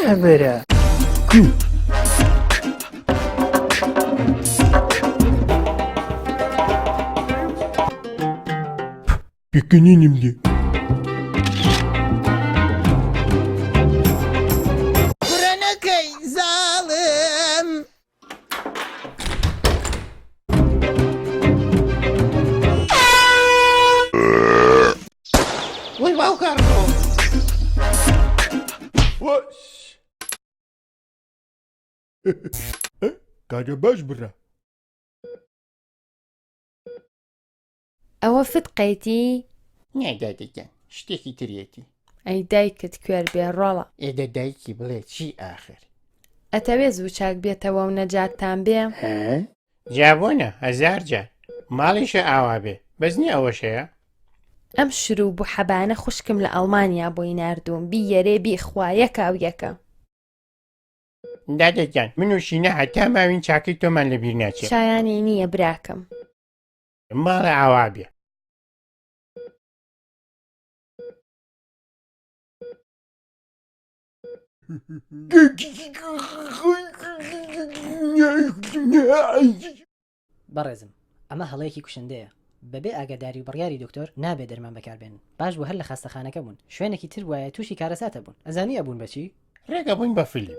ئەبەرە پێکەنینم لێ فرەنەکەی زاڵم وەی باوکارڕۆ وەش کارە باش بڕە ئەوە فتقەیتی؟ نەدادەگەن شتێکی ترێتی ئەی دایکت کوێر بێ ڕۆڵە ئێدە دایکی بڵێ چی ئاخر ئەتەوێ زوو چاک بێتەوە و نەجاتتان بێ؟ جابۆنە هەزار جار ماڵیشە ئاوا بێ بەزنی ئەوەشەیە ئەم شروع بوو حەبانە خوشکم لە ئەڵمانیا بۆی ناردووم بیەرێ بیخوا یەکا و یەکە دادەگەن من و شینە هەتا ماوین چاکەی تۆمان لەبیر ناچێت شایانی نییە براکەم ماڵە ئاوا بێ بەڕێزم ئەمە هەڵەیەکی کوشندەیە بەبێ ئاگاداری و بڕیاری دکتۆر نابێ دەرمان بەکاربێنن باش بوو هەر لە خاستەخانەکە بوون شوێنێکی تر وایە تووشی کارەساتە بوون ئەزانی ئەبوون بەچی؟ ڕێگە بووین بە فیلم